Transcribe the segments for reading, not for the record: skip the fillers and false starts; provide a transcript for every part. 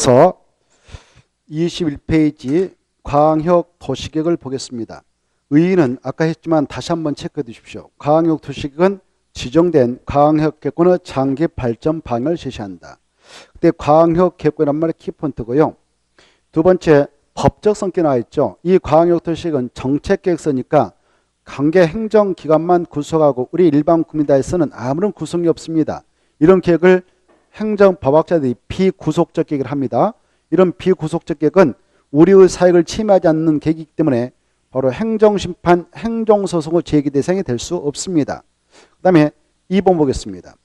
그래서 21페이지 광역 도시계획을 보겠습니다. 의의는 아까 했지만 다시 한번 체크해 두십시오. 광역 도시계획은 지정된 광역계획권의 장기 발전 방향을 제시한다. 그때 광역계획권이란 말이 키포인트고요. 두 번째, 법적 성격이 나와 있죠. 이 광역도시계획은 정책계획서니까 관계 행정기관만 구성하고 우리 일반 국민단에서는 아무런 구성이 없습니다. 이런 계획을 행정법학자들이 비구속적 계획을 합니다. 이런 비구속적 계획은 우리의 사익을 침해하지 않는 계획이기 때문에 바로 행정심판, 행정소송의 제기 대상이 될 수 없습니다. 그 다음에 2번 보겠습니다.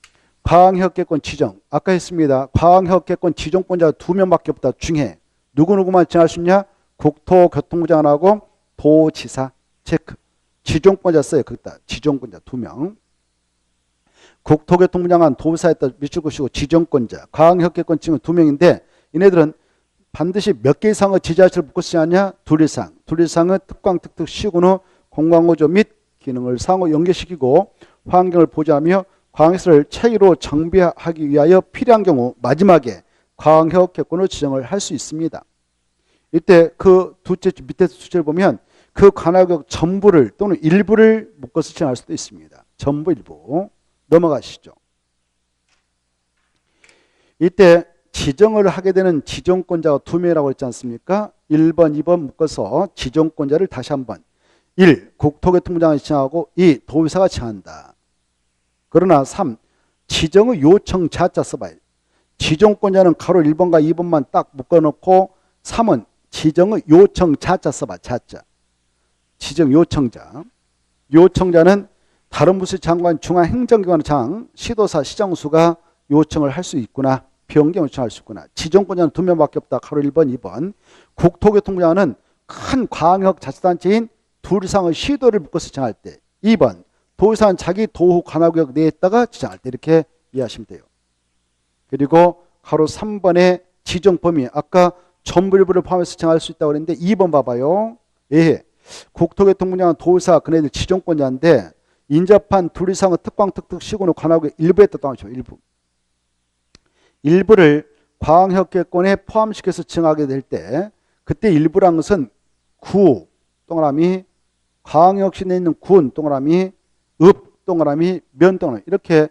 광역계획권 지정. 아까 했습니다. 광역계획권 지정권자가 2명밖에 없다. 중에 누구누구만 지정할 수 있냐? 국토교통부 장관하고 도지사 체크. 지정권자 써요. 거기다 지정권자 2명. 국토교통부 장관 도지사에다 미칠 것이고 지정권자. 광역계획권 지정 2명인데 이네들은 반드시 몇 개 이상의 지자체를 묶고 쓰지 않냐? 둘 이상. 둘 이상의 특광, 특특, 시군의 공광구조 및 기능을 상호 연계시키고 환경을 보좌하며 광역시를 체계로 정비하기 위하여 필요한 경우 마지막에 광역계획권을 지정을 할 수 있습니다. 이때 그 두째 밑에 수치를 보면 그 관할구역 전부를 또는 일부를 묶어서 지정할 수도 있습니다. 전부 일부. 넘어가시죠. 이때 지정을 하게 되는 지정권자가 2명이라고 했지 않습니까? 1번, 2번 묶어서 지정권자를 다시 한번 1. 국토교통부 장관이 지정하고 2. 도지사가 지정한다. 그러나 3. 지정의 요청 자자 써봐요. 지정권자는 가로 1번과 2번만 딱 묶어놓고 3은 지정의 요청 자자 써봐. 자자. 지정 요청자. 요청자는 다른 부서 장관, 중앙행정기관의 장, 시도사, 시장수가 요청을 할 수 있구나. 변경 요청할 수 있구나. 지정권자는 2명밖에 없다. 가로 1번, 2번. 국토교통부 장관은 큰 광역자치단체인 둘 이상의 시도를 묶어서 지정할 때. 2번. 도지사는 자기 도호 관할구역 내에다가 지정할 때 이렇게 이해하시면 돼요. 그리고 가로 3번의 지정 범위. 아까 전부 일부를 포함해서 지정할 수 있다고 그랬는데 2번 봐봐요. 예. 국토교통부 장관 도지사 그네들 지정권자인데 인접한 둘 이상의 특광, 특특, 시군의 관할구역 일부에 뜻하죠. 일부. 일부를 광역계획권에 포함시켜서 지정하게 될 때 그때 일부란 것은 구 동그라미 광역시 내에 있는 군 동그라미 읍 동그라미 면 동그라미 이렇게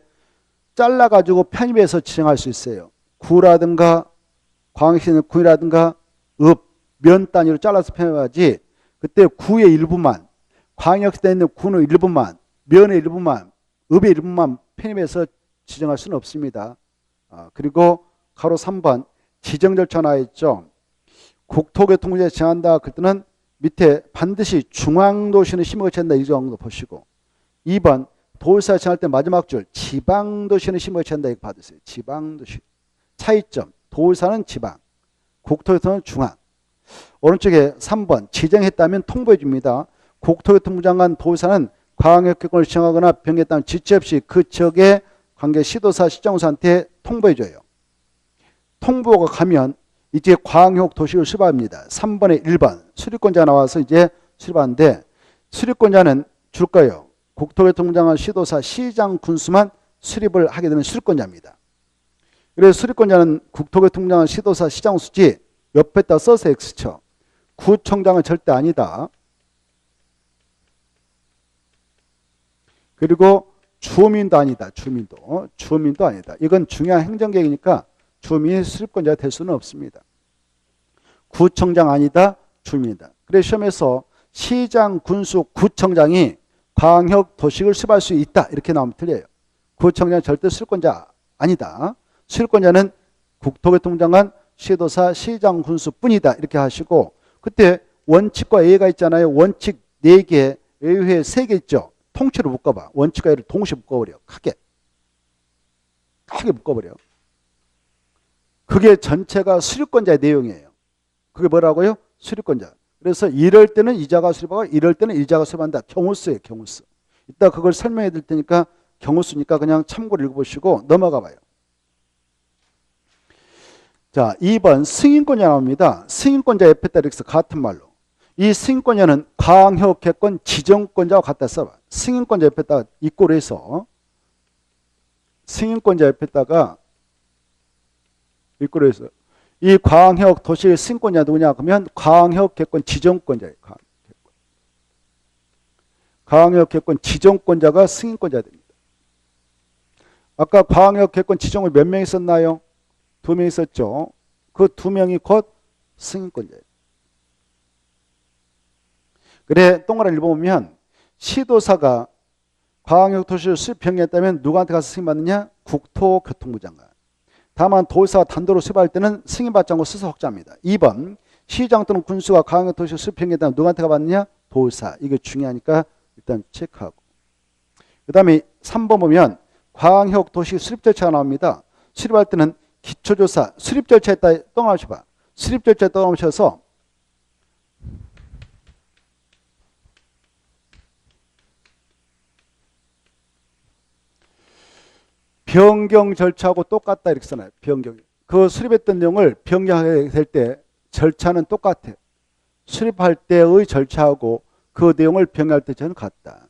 잘라가지고 편입해서 지정할 수 있어요. 구라든가 광역시 있는 군이라든가 읍, 면 단위로 잘라서 편입하지 그때 구의 일부만 광역시 내에 있는 군의 일부만 면의 일부만 읍의 일부만 편입해서 지정할 수는 없습니다. 그리고 가로 3번 지정 절차 나와 있죠. 국토교통부에 지정한다. 그때는 밑에 반드시 중앙도시는 심의가 된다. 이 정도 보시고 2번 도지사 지정할 때 마지막 줄 지방도시는 심의가 된다. 이거 받으세요. 지방도시. 차이점. 도지사는 지방, 국토교통부는 중앙. 오른쪽에 3번 지정했다면 통보해 줍니다. 국토교통부 장관 도지사는 광역계획권을 지정하거나 변경했다면 지체 없이 그 지역의 관계 시도사, 시장수한테 통보해줘요. 통보가 가면 이제 광역도시를 수립합니다. 3번에 1번 수립권자가 나와서 이제 수립하는데 수립권자는 줄 거예요. 국토교통부 장관, 시도사, 시장, 군수만 수립을 하게 되는 수립권자입니다. 그래서 수립권자는 국토교통부 장관, 시도사, 시장수지 옆에다 써서 X쳐. 구청장은 절대 아니다. 그리고 주민도 아니다. 주민도 아니다. 이건 중요한 행정계획이니까 주민이 수립권자가 될 수는 없습니다. 구청장 아니다. 주민이다. 그래서 시험에서 시장, 군수, 구청장이 광역도시를 수립할 수 있다. 이렇게 나오면 틀려요. 구청장은 절대 수립권자 아니다. 수립권자는 국토교통부 장관, 시도사, 시장, 군수 뿐이다. 이렇게 하시고 그때 원칙과 예가 있잖아요. 원칙 4개, 예외 3개 있죠. 통째로 묶어봐. 원칙과 예를 동시에 묶어버려. 크게 묶어버려. 그게 전체가 수립권자의 내용이에요. 그게 뭐라고요? 수립권자. 그래서 이럴 때는 이자가 수립하고 이럴 때는 이자가 수립한다. 경우수예요. 경우수. 이따 그걸 설명해 드릴 테니까 경우수니까 그냥 참고를 읽어보시고 넘어가 봐요. 자, 2번 승인권자 나옵니다. 승인권자 옆에다 이렇게 같은 말로. 이 승인권자는 광역계획권 지정권자와 갖다 써봐. 승인권자 옆에다가 이꼴을 해서 승인권자 옆에다가 이꼴을 해서 이 광역 도시의 승인권자 누구냐? 그러면 광역 개권 지정권자예요. 광역 개권 지정권자가 승인권자 됩니다. 아까 광역 개권 지정을 몇 명 있었나요? 2명 있었죠. 그 2명이 곧 승인권자예요. 그래, 동그라미를 보면 시도사가 광역도시를 수립 변경했다면 누구한테 가서 승인받느냐? 국토교통부 장관. 다만 도지사가 단독으로 수립할 때는 승인받지 않고 스스로 확정합니다. 2번 시장 또는 군수가 광역도시를 수립 변경했다면 누구한테 가봤느냐? 도지사. 이게 중요하니까 일단 체크하고. 그 다음에 3번 보면 광역도시 수립 절차가 나옵니다. 수립할 때는 기초조사 수립 절차에 따라 떠나셔봐. 수립 절차에 떠나셔서 변경 절차하고 똑같다 이렇게 써놔요. 변경. 그 수립했던 내용을 변경하게 될 때 절차는 똑같아요. 수립할 때의 절차하고 그 내용을 변경할 때 저는 같다.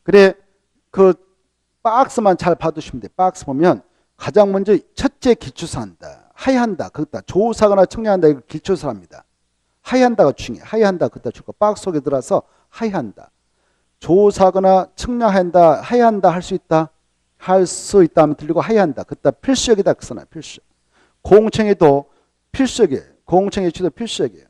그래, 그 박스만 잘 봐두시면 돼요. 박스 보면 가장 먼저 첫째 기초사한다. 하야한다. 그것다. 조사하거나 청량한다. 이거 기초사합니다. 하야한다가 중요해. 하야한다. 그것다 줄거. 박스 속에 들어서 하야한다. 조사하거나 측량한다, 하야한다 할 수 있다. 할 수 있다 하면 들리고 하야한다. 그다 필수역이다. 그 써놔요. 필수. 공청회도 필수역이에요. 공청회 개최도 필수역이에요.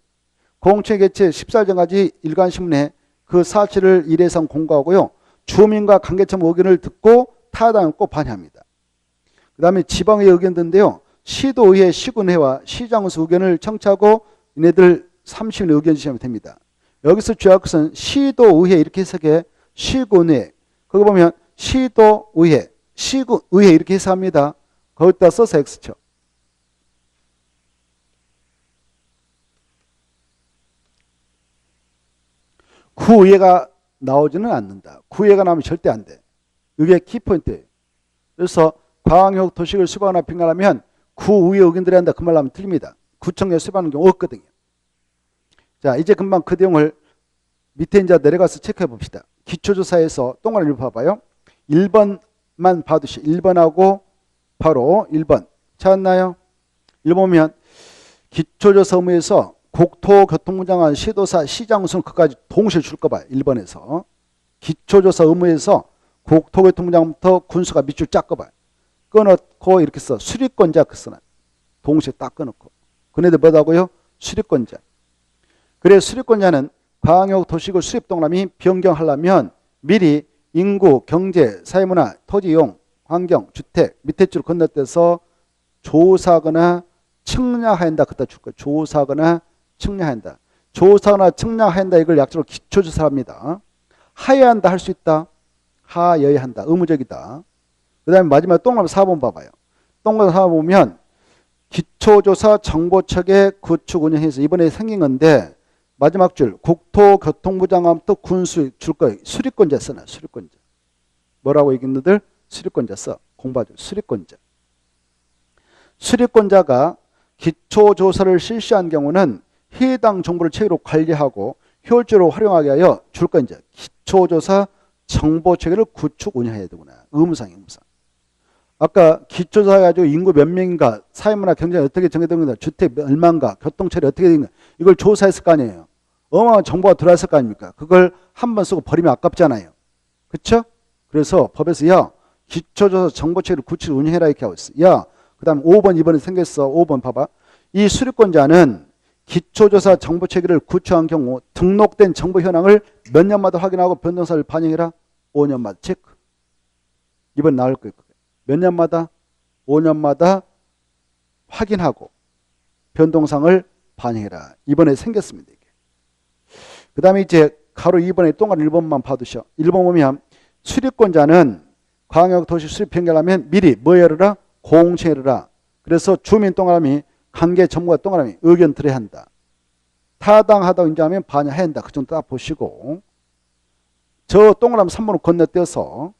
공청회 개최 14일 전까지 일간신문에 그 사실을 일회상 공고하고요. 주민과 관계청 의견을 듣고 타당은 꼭 반영합니다. 그 다음에 지방의 의견인데요. 시도의회, 시군회와 시장수 의견을 청취하고 얘네들 30인 의견 주시면 됩니다. 여기서 주요할 것은 시도의회 이렇게 해석해. 시군회. 거기 보면 시도의회, 시군의회 이렇게 해석합니다. 거기다 써서 X쳐. 구의회가 나오지는 않는다. 구의회가 나오면 절대 안 돼. 이게 키포인트예요. 그래서 광역 도시를 수립하거나 평가하면 구의회 의견들이 한다. 그 말 하면 틀립니다. 구청에 수립하는 경우 없거든요. 자, 이제 금방 그 내용을 밑에 이제 내려가서 체크해 봅시다. 기초조사에서 동그라미를 봐봐요. 1번만 봐두시. 1번하고 바로 1번. 찾았나요? 1번 보면 기초조사 의무에서 국토교통부 장관, 시도사, 시장 우선 그까지 동시에 줄 거 봐요. 1번에서. 기초조사 의무에서 국토교통부 장관부터 군수가 밑줄 쫙 거 봐요. 끊어놓고 이렇게 써. 수립권자 그 써놔요. 동시에 딱 끊어놓고. 그네들 뭐라고요? 수립권자. 그래 수립권자는 광역도시구 수립 동그라미 변경하려면 미리 인구, 경제, 사회문화, 토지이용, 환경, 주택 밑에 줄 건너뛰어서 조사하거나 측량한다. 그다 줄 거예요. 조사하거나 측량한다. 조사하거나 측량한다. 이걸 약자로 기초조사합니다. 하야한다 할 수 있다. 하여야 한다. 의무적이다. 그 다음에 마지막 동그라미 4번 봐봐요. 동그라미 4번 보면 기초조사 정보체계 구축 운영해서 이번에 생긴 건데 마지막 줄 국토교통부 장관부터 군수 줄 거예요. 수립권자 써놔. 수립권자. 뭐라고 얘기했는들? 수립권자 써. 공부하죠. 수립권자. 수립권자가 기초조사를 실시한 경우는 해당 정보를 체계로 관리하고 효율적으로 활용하게 하여 줄 거 이제 기초조사 정보체계를 구축 운영해야 되구나. 의무상이에요. 의무상. 아까 기초조사 해가지고 인구 몇 명인가, 사회문화 경제가 어떻게 정해되는가, 주택 얼마인가, 교통처리 어떻게 되는가 이걸 조사했을 거 아니에요. 어마어마한 정보가 들어왔을 거 아닙니까? 그걸 한 번 쓰고 버리면 아깝잖아요. 그렇죠? 그래서 법에서 야 기초조사 정보체계를 구축 운영해라 이렇게 하고 있어. 야 그 다음 5번 이번에 생겼어. 5번 봐봐. 이 수립권자는 기초조사 정보체계를 구축한 경우 등록된 정보 현황을 몇 년마다 확인하고 변동사를 반영해라. 5년마다 체크. 이번 나올 거예요. 몇 년마다? 5년마다 확인하고 변동상을 반영해라. 이번에 생겼습니다. 그 다음에 이제 가로 2번에 동그란 1번만 봐두셔. 1번 보면 수립권자는 광역도시 수립 변경하면 미리 뭐 열어라? 공청회를. 그래서 주민 동그라미 관계 전문가 동그라미 의견 들어야 한다. 타당하다고 인정하면 반영해야 한다. 그 정도 딱 보시고 저 동그라미 3번으로 건너뛰어서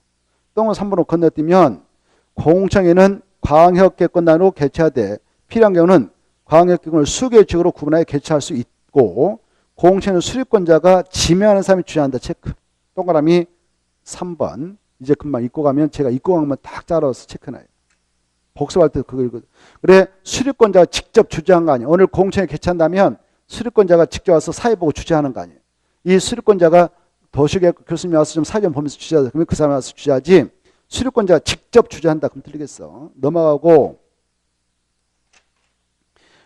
동그라미 3번으로 건너뛰면 공청회는 광역개권단으로 개최하되 필요한 경우는 광역개권을 수개축으로 구분하여 개최할 수 있고 공청회는 수립권자가 지명하는 사람이 주장한다. 체크. 동그라미 3번. 이제 금방 읽고 가면 제가 읽고 가면 딱 잘라서 체크해놔요. 복습할 때 그거 읽어. 그래 수립권자가 직접 주재한 거 아니에요. 오늘 공청회 개최한다면 수립권자가 직접 와서 사회 보고 주재하는 거 아니에요. 이 수립권자가 도시계 교수님이 와서 좀 사전 보면서 주재하자. 그러면 그 사람이 와서 주재하지. 수립권자가 직접 주재한다. 그럼 틀리겠어. 넘어가고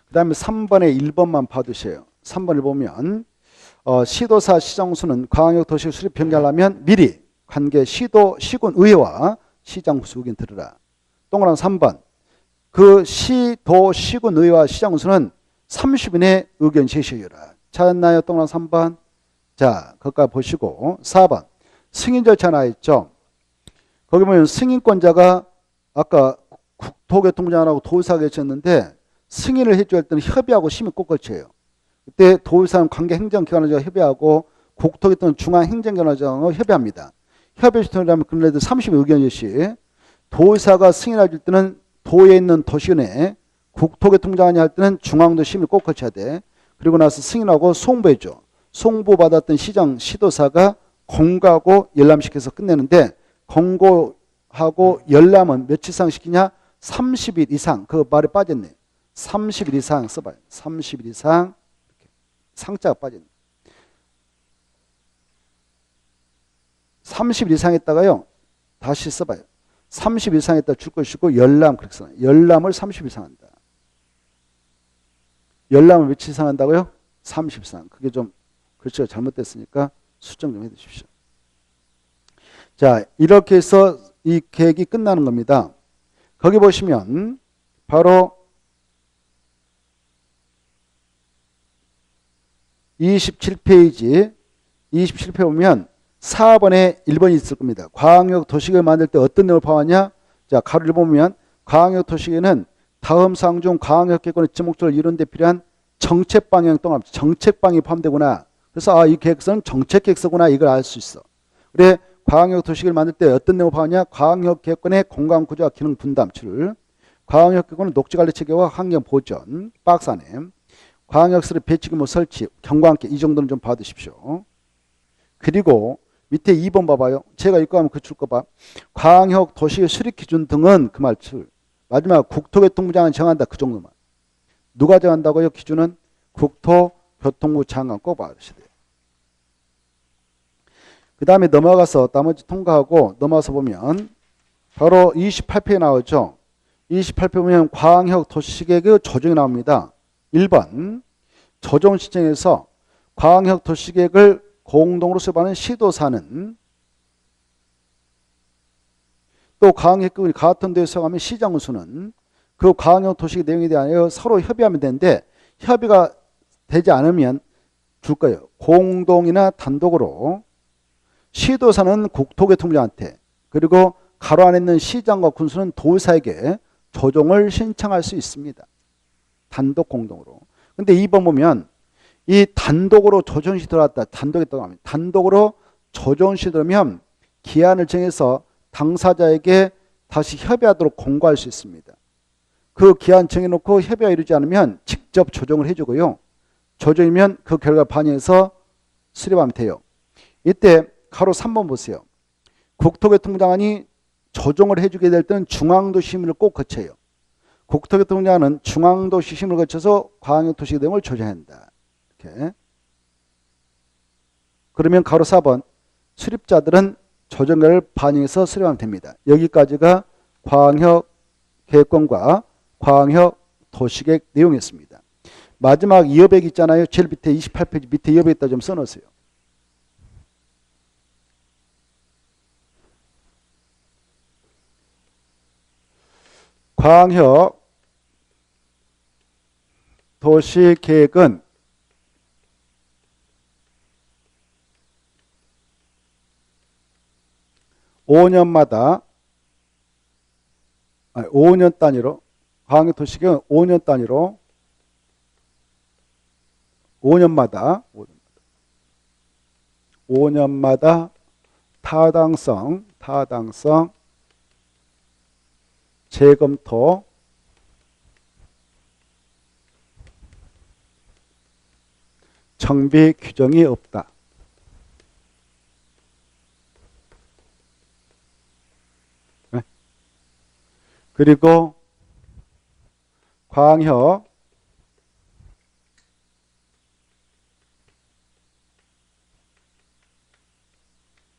그 다음에 3번에 1번만 봐두세요. 3번을 보면 시도사 시장수는 광역도시 수립 변경하려면 미리 관계 시도 시군 의회와 시장 후수 의견 들으라. 동그란 3번 그 시도 시군 의회와 시장 후수는 30인의 의견 제시해라. 찾았나요? 동그란 3번. 자, 거기까지 보시고 4번 승인 절차 나와 있죠. 거기 보면 승인권자가 아까 국토교통부장하고 도의사가 계셨는데 승인을 해줘야 할 때는 협의하고 심의 꼭 거쳐요. 그때 도의사는 관계행정기관과 협의하고 국토교통부 중앙행정기관과 협의합니다. 협의 시스템이라면 그런데 30의 의견 제시. 도의사가 승인해 줄 때는 도에 있는 도시군에 국토교통부장이 할 때는 중앙도 심의 꼭 거쳐야 돼. 그리고 나서 승인하고 송부해줘. 송부받았던 시장 시도사가 공고하고 열람시켜서 끝내는데 공고하고 열람은 며칠 이상 시키냐? 30일 이상. 그 말에 빠졌네. 30일 이상 써봐요. 30일 이상 이렇게. 상자가 빠졌네. 30일 이상 했다가요. 다시 써봐요. 30일 이상 했다 줄 것이고 열람 그렇게 써요. 열람을 30일 이상 한다. 열람을 며칠 이상 한다고요? 30일 이상. 그게 좀 글씨가 잘못됐으니까 수정 좀 해주십시오. 자, 이렇게 해서 이 계획이 끝나는 겁니다. 거기 보시면 바로 27페이지 27페이지 보면 4번에 1번이 있을 겁니다. 광역도시계획을 만들 때 어떤 내용을 포함하냐? 자, 가로를 보면 광역도시계획은 다음 사항 중 광역계획권의 지목적으로 이루는 데 필요한 정책방향 동안 정책방이 포함되구나. 그래서 이 계획서는 정책계획서구나 이걸 알 수 있어. 그래 광역도시계획을 만들 때 어떤 내용을 포함하냐? 광역계획권의 공간구조와 기능 분담출, 광역계획권의 녹지관리체계와 환경보전, 박스 안에 광역시설 배치규모 설치, 경과 함께 이 정도는 좀 봐두십시오. 그리고 밑에 2번 봐봐요. 제가 읽고 하면 그출 거 봐. 광역도시의 수립기준 등은 그 말출. 마지막 국토교통부장은 정한다. 그 정도만. 누가 정한다고요? 기준은 국토교통부 장관 꼭 봐주셔야 돼요. 그 다음에 넘어가서 나머지 통과하고 넘어가서 보면 바로 28페이지에 나오죠. 28페이지 보면 광역도시계획의 조정이 나옵니다. 1번 조정 시청에서 광역도시계획을 공동으로 수립하는 시도사는 또 광역계획이 같은 데에 서가면 시장수는 그 광역도시계획 내용에 대하여 서로 협의하면 되는데 협의가 되지 않으면 줄 거예요. 공동이나 단독으로 시도사는 국토교통부장한테 그리고 가로 안에 있는 시장과 군수는 도의사에게 조정을 신청할 수 있습니다. 단독 공동으로. 근데 2번 보면 이 단독으로 조정시 들어왔다. 단독에 들어가면 단독으로 조정시 들어오면 기한을 정해서 당사자에게 다시 협의하도록 공고할 수 있습니다. 그 기한 정해놓고 협의가 이루지 않으면 직접 조정을 해주고요. 조정이면 그 결과 반영해서 수립하면 돼요. 이때 가로 3번 보세요. 국토교통부장관이 조정을 해주게 될 때는 중앙도시 심의를 꼭 거쳐요. 국토교통부장관은 중앙도시 심의를 거쳐서 광역도시 내용을 조정한다. 이렇게. 그러면 가로 4번 수립자들은 조정을 반영해서 수립하면 됩니다. 여기까지가 광역계획권과 광역도시계획 내용이었습니다. 마지막 이어백 있잖아요. 제일 밑에 28페이지 밑에 이어백에다 좀 써놓으세요. 광역 도시계획은 5년마다 5년 단위로 광역 도시계획은 5년 단위로 5년마다 타당성 재검토 정비 규정이 없다. 네. 그리고 광역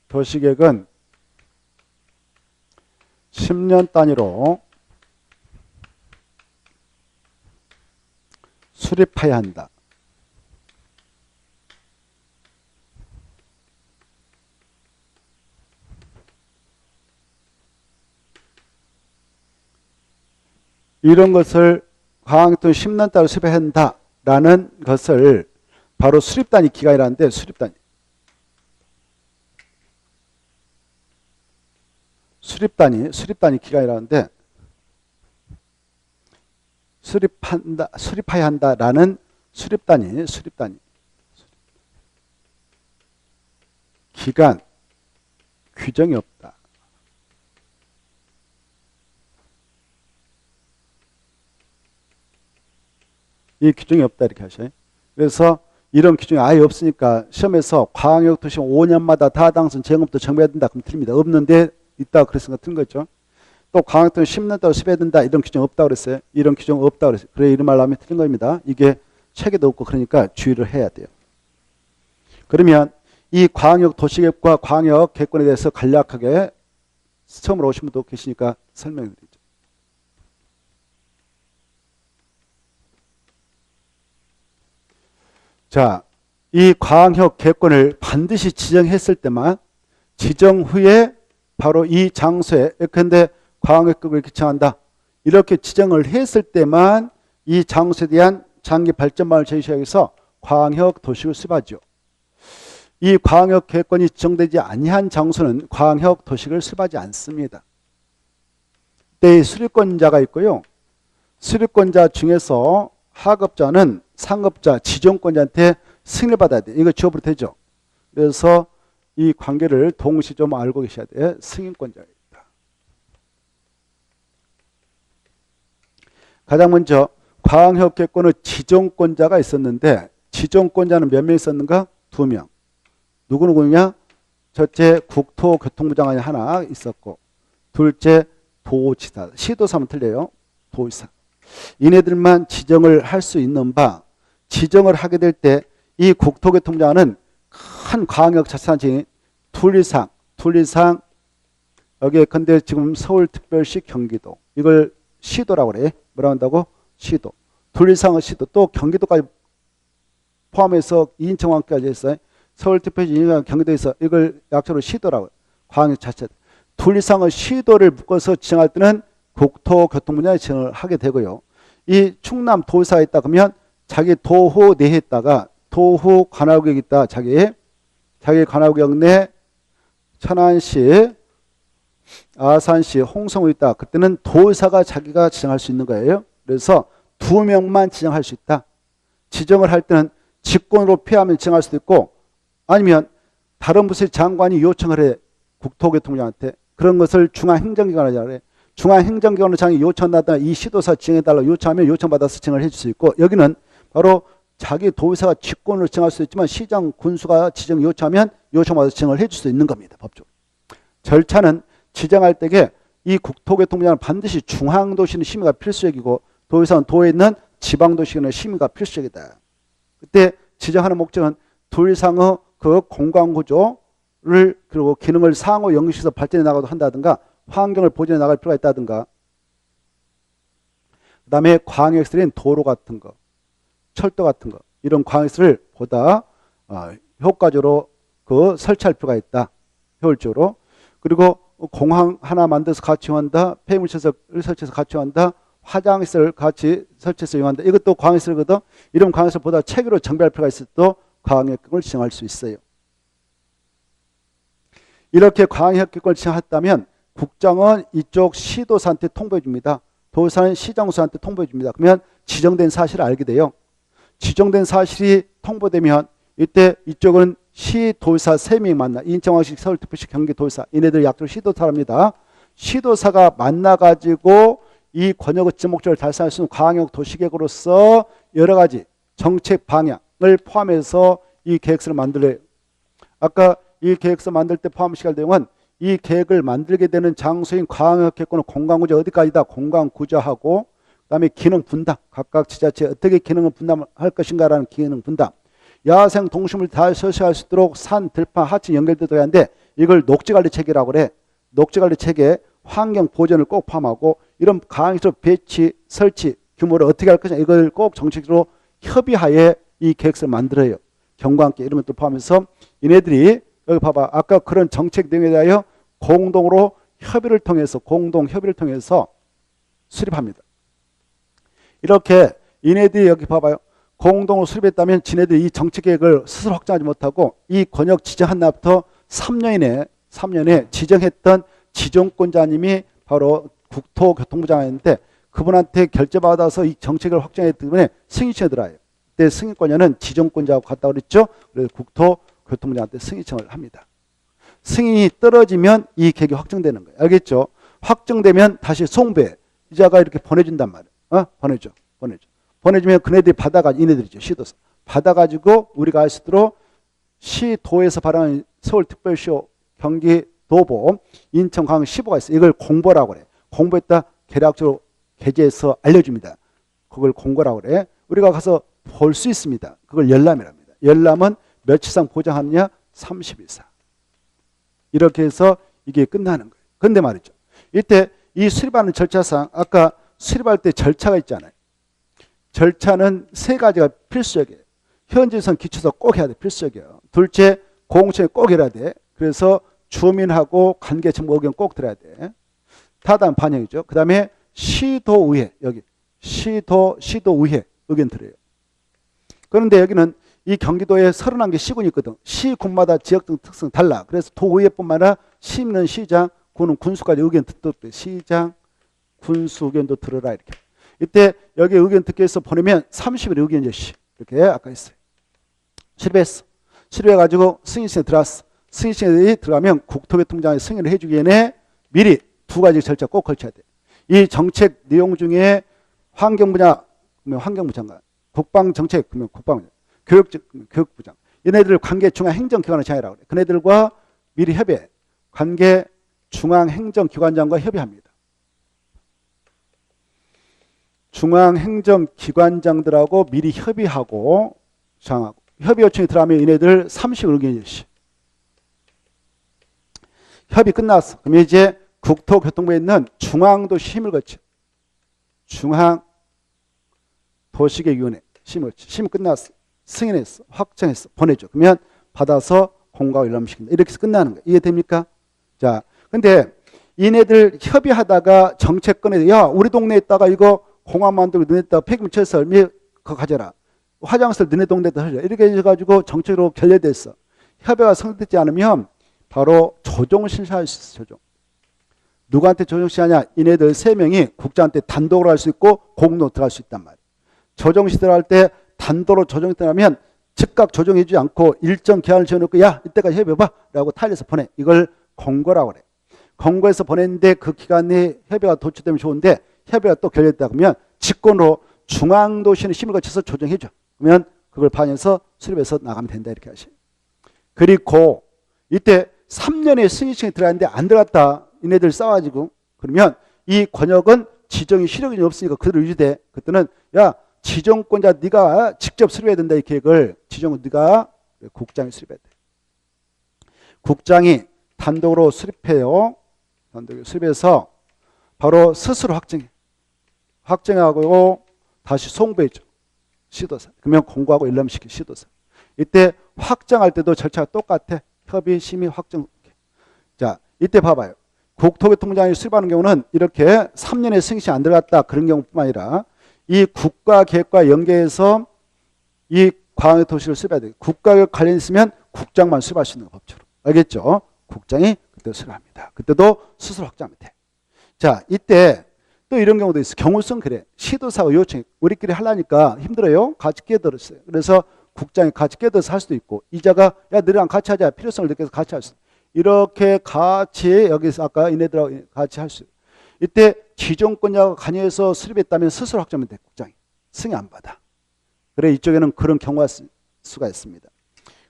도시계획은 10년 단위로 수립해야 한다. 이런 것을 광역도 10년 단위로 수립해야 한다라는 것을 바로 수립단위 기간이라는데, 수립단위 기간이라는데, 수립해야 한다라는 수립단위 기간 규정이 없다. 이 규정이 없다 이렇게 하셔요. 그래서 이런 규정이 아예 없으니까 시험에서 광역도시 5년마다 다당선 재검토 정비해야 된다 그럼 틀립니다. 없는데 있다 그랬으니까 틀린 거죠. 또 광역도시 10년 동안 수배해야 된다 이런 규정 없다 그랬어요. 이런 규정 없다 그랬어요. 그래 이런 말로 하면 틀린 겁니다. 이게 책에도 없고 그러니까 주의를 해야 돼요. 그러면 이 광역도시계획과 광역계획권에 대해서 간략하게 처음으로 오신 분도 계시니까 설명해 드리죠. 자, 이 광역계획권을 반드시 지정했을 때만, 지정 후에 바로 이 장소에 예컨대 광역계획을 개청한다 이렇게 지정을 했을 때만 이 장소에 대한 장기 발전망을 제시하기 위해서 광역도시를 수립하죠. 이 광역계획권이 지정되지 아니한 장소는 광역도시를 수립하지 않습니다. 이때 수립권자가 있고요. 수립권자 중에서 하급자는 상급자, 지정권자한테 승인을 받아야 돼. 이거 지워버려 되죠. 그래서 이 관계를 동시에 좀 알고 계셔야 돼. 승인권자가 있다. 가장 먼저 광역계획권의 지정권자가 있었는데, 지정권자는 몇 명 있었는가? 2명. 누구누구냐? 첫째 국토교통부 장관이 하나 있었고, 둘째 도지사. 시도사면 틀려요. 도지사. 이네들만 지정을 할 수 있는 바, 지정을 하게 될 때 이 국토교통부장관은 큰 광역자치단체인 둘 이상 여기에 근데 지금 서울특별시 경기도 이걸 시도라고 그래. 뭐라고 한다고? 시도. 둘 이상의 시도. 또 경기도까지 포함해서 인천광역까지 했어요. 서울특별시 경기도에서 이걸 약자로 시도라고 해요. 광역자치. 둘 이상의 시도를 묶어서 지정할 때는 국토교통부장이 지정을 하게 되고요. 이 충남 도지사가 있다 그러면 자기 도호 내에 있다가 도호 관할구역이 있다. 자기 관할구역 내 천안시, 아산시, 홍성이 있다. 그때는 도지사가 자기가 지정할 수 있는 거예요. 그래서 2명만 지정할 수 있다. 지정을 할 때는 직권으로 피하면 지정할 수도 있고 아니면 다른 부서의 장관이 요청을 해. 국토교통부장한테. 그런 것을 중앙행정기관이라고 그래. 중앙행정기관으로 장이 요청한다거나 이 시도사 지정해달라고 요청하면 요청받아서 지정을 해줄 수 있고, 여기는 바로 자기 도지사가 직권으로 지정할 수 있지만 시장 군수가 지정 요청하면 요청받아서 지정을 해줄 수 있는 겁니다. 법적으로. 절차는 지정할 때에 이 국토교통부장은 반드시 중앙도시는 심의가 필수적이고 도지사는 도에 있는 지방도시는 심의가 필수적이다. 그때 지정하는 목적은 둘 이상의 그 공간구조를 그리고 기능을 상호 연계시켜서 발전해 나가도 한다든가 환경을 보존해 나갈 필요가 있다든가, 그 다음에 광역시설인 도로 같은 거, 철도 같은 거, 이런 광역시설을 보다 효과적으로 그 설치할 필요가 있다. 효율적으로. 그리고 공항 하나 만들어서 같이 이용한다. 폐물시설을 설치해서 같이 이용한다. 화장시설을 같이 설치해서 이용한다. 이것도 광역시설이거든. 이런 광역시설보다 체계로 정비할 필요가 있을 때도 광역계획을 지정할 수 있어요. 이렇게 광역계획을 지정했다면 국장은 이쪽 시도사한테 통보해 줍니다. 도지사는 시장수한테 통보해 줍니다. 그러면 지정된 사실을 알게 돼요. 지정된 사실이 통보되면 이때 이쪽은 시도지사 3명이 만나. 인천광역시, 서울특별시, 경기도지사. 이네들 약적으로 시도사랍니다. 시도사가 만나가지고 이 권역의 지목적을 달성할 수 있는 광역도시계획으로서 여러 가지 정책 방향을 포함해서 이 계획서를 만들어요. 아까 이 계획서 만들 때 포함시킬 내용은 이 계획을 만들게 되는 장소인 광역계획권은 공간구조 어디까지다? 공간구조하고 그다음에 기능 분담. 각각 지자체에 어떻게 기능을 분담할 것인가라는 기능 분담. 야생 동식물 다 서식할 수 있도록 산, 들판, 하천 연결되어야 하는데 이걸 녹지관리 체계라고 그래. 녹지관리 체계, 환경 보전을 꼭 포함하고 이런 가항시설 배치, 설치 규모를 어떻게 할 것이냐 이걸 꼭 정책적으로 협의하에 이 계획서를 만들어요. 경과 함께 이런 것도 포함해서 얘네들이 여기 봐봐. 아까 그런 정책 내용에 대하여 공동 협의를 통해서 수립합니다. 이렇게 얘네들이 여기 봐봐요. 공동으로 수립했다면 지네들이 이 정책 계획을 스스로 확정하지 못하고 이 권역 지정한 날부터 3년에 지정했던 지정권자님이 바로 국토교통부 장관인데 그분한테 결재받아서 이 정책을 확정했기 때문에 승인청에 들어와요. 그때 승인권자는 지정권자하고 같다고 그랬죠. 그래서 국토교통부 장관한테 승인청을 합니다. 승인이 떨어지면 이 계획이 확정되는 거예요. 알겠죠? 확정되면 다시 송부에 이자가 이렇게 보내준단 말이에요. 보내줘. 보내주면 그네들이 받아가지고 이네들이죠. 시도서. 받아가지고 우리가 알 수 있도록 시도에서 발행한 서울특별시요 경기도보 인천 광역 15가 있어요. 이걸 공보라고 그래. 공보했다 계략적으로 게재해서 알려줍니다. 그걸 공고라고 그래. 우리가 가서 볼 수 있습니다. 그걸 열람이랍니다. 열람은 며칠상 보장하느냐? 30일상. 이렇게 해서 이게 끝나는 거예요. 근데 말이죠. 이때 이 수립하는 절차상 아까 수립할 때 절차가 있잖아요. 절차는 세 가지가 필수적이에요. 현지선 기초서 꼭 해야 돼. 필수적이에요. 둘째, 공공청에 꼭 해야 돼. 그래서 주민하고 관계청 의견 꼭 들어야 돼. 타당 반영이죠. 그 다음에 시도의회, 여기 시도의회 의견 들어요. 그런데 여기는 이 경기도에 31개 시군이 있거든. 시군마다 지역적 특성 달라. 그래서 도의회뿐만 아니라 시는 시장, 군은 군수까지 의견 듣도록 돼. 시장, 군수 의견도 들어라 이렇게. 이때 여기 의견 듣기 위해서 보내면 30일 의견 제시. 이렇게 아까 했어요. 수립했어. 수립해가지고 승인청에 들어왔어. 승인청에 들어가면 국토교통부장이 승인을 해주기 전에 미리 두 가지 절차 꼭 걸쳐야 돼. 이 정책 내용 중에 환경부장, 그러면 환경부 장관, 국방정책, 그러면 국방부장, 교육부장. 얘네들 관계 중앙행정기관을 차이라고 그래. 그네들과 미리 협의해. 관계 중앙행정기관장과 협의합니다. 중앙행정기관장들하고 미리 협의하고 정하고 협의 요청이 들어가면 얘네들 30일 의견 제시. 협의 끝났어. 그러면 이제 국토교통부에 있는 중앙도시 심을 거쳐. 중앙도시계획위원회 심을 거쳐. 심 끝났어. 승인했어. 확정했어. 보내줘. 그러면 받아서 공고하고 열람시킨다. 이렇게 해서 끝나는 거야. 이해됩니까? 자, 근데 얘네들 협의하다가 정책권에 야 우리 동네에 있다가 이거 공항 만들고 너네 있다가 폐기물 처리설 그거 가져라. 화장실 너네 동네에다 하자. 이렇게 해가지고 정책으로 결렬됐어. 협의가 성립되지 않으면 바로 조정 신청할 수 있어. 조정. 누구한테 조정 신청하냐? 얘네들 3명이 국장한테 단독으로 할 수 있고 공동으로 들어갈 수 있단 말이야. 조정 신청할 때 단독으로 조정이 들어가면 즉각 조정해주지 않고 일정 기한을 지어놓고 야 이때까지 협의해봐 라고 타일에서 보내. 이걸 공고라고 그래. 공고해서 보냈는데 그 기간 내에 협의가 도출되면 좋은데 협의가 또 결렬됐다 그러면 직권으로 중앙도시는 심을 거쳐서 조정해줘. 그러면 그걸 반영해서 수립해서 나가면 된다 이렇게 하시. 그리고 이때 3년의 승인청이 들어갔는데 안 들어갔다. 이네들 싸워가지고 그러면 이 권역은 지정이 실효력이 없으니까 그대로 유지돼. 그때는 야 지정권자 네가 직접 수립해야 된다. 이 계획을 지정은 네가 국장이 수립해야 돼. 국장이 단독으로 수립해요. 단독으로 수립해서 바로 스스로 확정해. 확정하고 다시 송부해줘. 시도사. 그러면 공고하고 일람시켜 시도사. 이때 확정할 때도 절차가 똑같아. 협의, 심의, 확정. 자, 이때 봐봐요. 국토교통부장이 수립하는 경우는 이렇게 3년의 승인이 안 들어갔다. 그런 경우뿐만 아니라 이 국가계획과 연계해서 이 광역도시를 수립해야 돼요. 국가계획 관련 있으면 국장만 수립할 수 있는 거 법적으로. 알겠죠? 국장이 그때 수립합니다. 그때도 스스로 확정하면 돼. 자, 이때 또 이런 경우도 있어. 경우성 그래. 시도사가 요청. 우리끼리 하려니까 힘들어요. 같이 끼어들었어요. 그래서 국장이 같이 끼어들어서 할 수도 있고 이자가 야 너희랑 같이 하자. 필요성을 느껴서 같이 할 수 있어. 이렇게 같이 여기서 아까 이네들하고 같이 할 수 있어요. 이때 지정권자가 관여해서 수립했다면 스스로 확정하면 돼. 국장이. 승인 안 받아. 그래 이쪽에는 그런 경우가 수가 있습니다.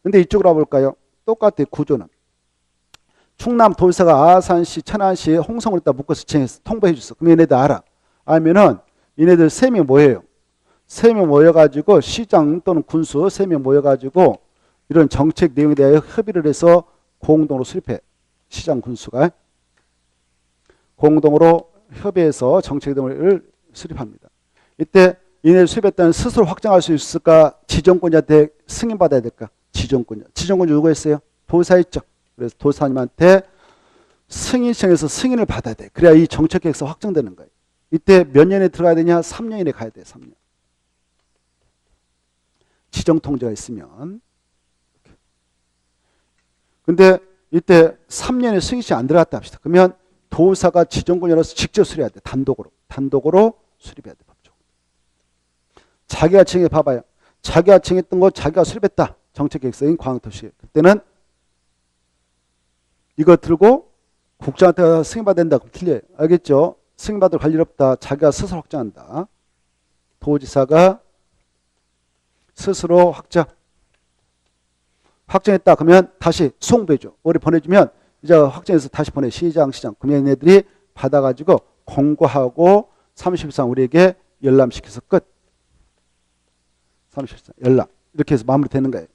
근데 이쪽으로 와볼까요? 똑같아 구조는. 충남도지사가 아산시, 천안시, 홍성을 다 묶어서 지정해서 통보해 줬어. 그럼 얘네들 알아. 알면은 얘네들 3명 뭐예요? 3명 모여가지고 시장 또는 군수 3명 모여가지고 이런 정책 내용에 대하여 협의를 해서 공동으로 수립해. 시장 군수가 공동으로 협의해서 정책 등을 수립합니다. 이때 얘네들 수립했다는 스스로 확정할 수 있을까? 지정권자한테 승인받아야 될까? 지정권자. 지정권자 누구였어요? 도사였죠. 그래서 도사님한테 승인 시청에서 승인을 받아야 돼. 그래야 이 정책 계획서 확정되는 거예요. 이때 몇 년에 들어가야 되냐? 3년에 가야 돼. 3년. 지정 통제가 있으면. 근데 이때 3년에 승인 시청 안 들어갔다 합시다. 그러면 도사가 지정권자로서 직접 수립해야 돼. 단독으로 수립해야 돼. 법적으로. 자기가 정해 봐봐요. 자기가 정했던 거 자기가 수립했다. 정책 계획서인 광역도시. 그때는 이거 들고 국장한테 가서 승인받아야 된다. 그럼 틀려요. 알겠죠? 승인받을 갈 일 없다. 자기가 스스로 확정한다. 도지사가 스스로 확정했다. 그러면 다시 송부해줘. 우리 보내주면 이제 확정해서 다시 보내. 시장. 그러면 얘네들이 받아가지고 공고하고 30일 이상 우리에게 열람시켜서 끝. 30일 이상 열람. 이렇게 해서 마무리되는 거예요.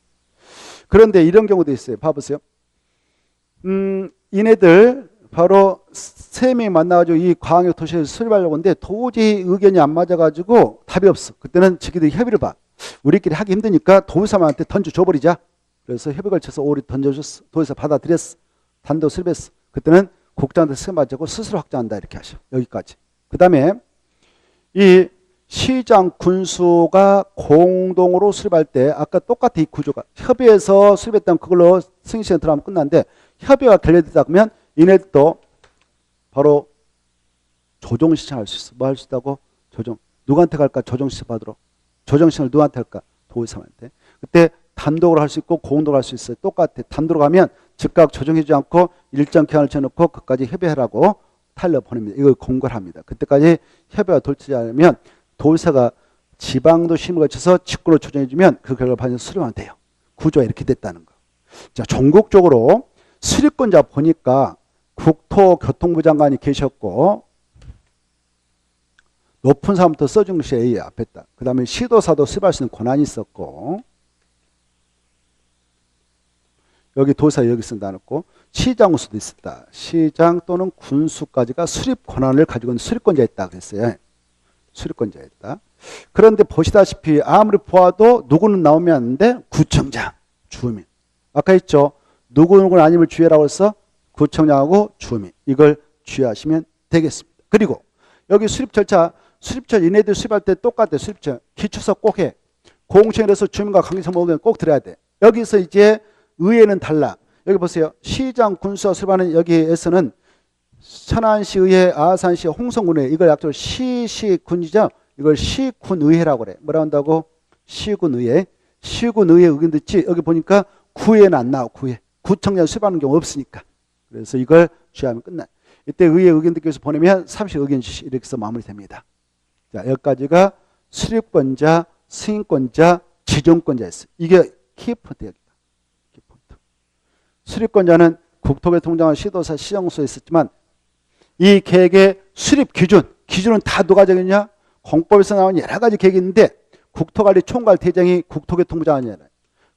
그런데 이런 경우도 있어요. 봐보세요. 이네들 바로 3명이 만나가지고 이 광역 도시에서 수립하려고 하는데 도저히 의견이 안 맞아가지고 답이 없어. 그때는 자기들이 협의를 봐. 우리끼리 하기 힘드니까 도지사한테 던져줘버리자. 그래서 협의 걸쳐서 오리 던져줬어. 도지사 받아들였어. 단독 수립했어. 그때는 국장한테 승인 받고 스스로 확정한다. 이렇게 하셔. 여기까지. 그 다음에 이 시장 군수가 공동으로 수립할 때 아까 똑같아. 이 구조가. 협의해서 수립했다면 그걸로 승인 시간에 들어가면 끝나는데 협의가 결렬되다 그러면 이네도 바로 조정 신청할 수 있어. 뭐 할 수 있다고? 조정. 누구한테 갈까? 조정 신청 받으러. 조정 신청을 누구한테 할까? 도지사한테. 그때 단독으로 할 수 있고 공동으로 할 수 있어요. 똑같아. 단독으로 가면 즉각 조정해주지 않고 일정 기한을 정해놓고 그까지 협의하라고 타일러 보냅니다. 이걸 공고를 합니다. 그때까지 협의가 돌지 않으면 도지사가 지방도 심을 거쳐서 직구로 조정해주면 그 결과를 받아서 수립하면 돼요. 구조가 이렇게 됐다는 거. 자, 전국적으로 수립권자 보니까 국토교통부 장관이 계셨고 높은 사람부터 써준 것이 A 앞에 있다. 그 다음에 시도사도 수립할 수 있는 권한이 있었고 여기 도사 여기 쓴다 놓고 시장수도 있었다. 시장 또는 군수까지가 수립 권한을 가지고 있는 수립권자였다 그랬어요. 수립권자였다. 그런데 보시다시피 아무리 보아도 누구는 나오면 안 돼? 구청장, 주민. 아까 했죠. 누구누구는 아니면 주의라고 해서 구청장하고 주민. 이걸 주의하시면 되겠습니다. 그리고 여기 수립 절차 얘네들 수립할 때 똑같아. 수립처 기초서 꼭 해. 공청회에서 주민과 관계성 모으면 꼭 들어야 돼. 여기서 이제 의회는 달라. 여기 보세요. 시장 군수와 수립하는 여기에서는 천안시의회, 아산시, 홍성군의회 이걸 약적으로 시군이죠. 이걸 시군의회라고 그래. 뭐라고 한다고? 시군의회. 시군의회 의견 듣지. 여기 보니까 구의회는 안 나와. 구의회. 구청장 수립하는 경우 없으니까. 그래서 이걸 주의하면 끝나요. 이때 의회 의견 듣기 위해서 보내면 30 의견 지시 이렇게 해서 마무리됩니다. 자, 여기까지가 수립권자, 승인권자, 지정권자였어요. 이게 키포인트예요. 키포인트. 수립권자는 국토교통장관, 시도사, 시정소에 있었지만 이 계획의 수립 기준은 다 누가 정했냐? 공법에서 나온 여러 가지 계획이 있는데 국토관리 총괄대장이 국토교통부 장관이잖아요.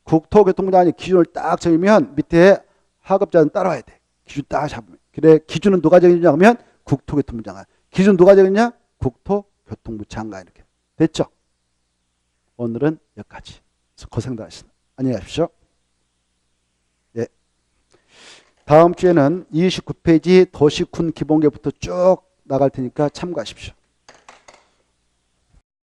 국토교통부 장관이 기준을 딱 정하면 밑에 하급자는 따라와야 돼. 기준 딱 잡으면. 그래, 기준은 누가 정했냐 하면 국토교통부 장관. 기준 누가 정했냐? 국토교통부 장관. 이렇게 됐죠? 오늘은 여기까지. 고생들 하셨습니다. 안녕히 가십시오. 네. 다음 주에는 29페이지 도시군 기본계부터 쭉 나갈 테니까 참고하십시오.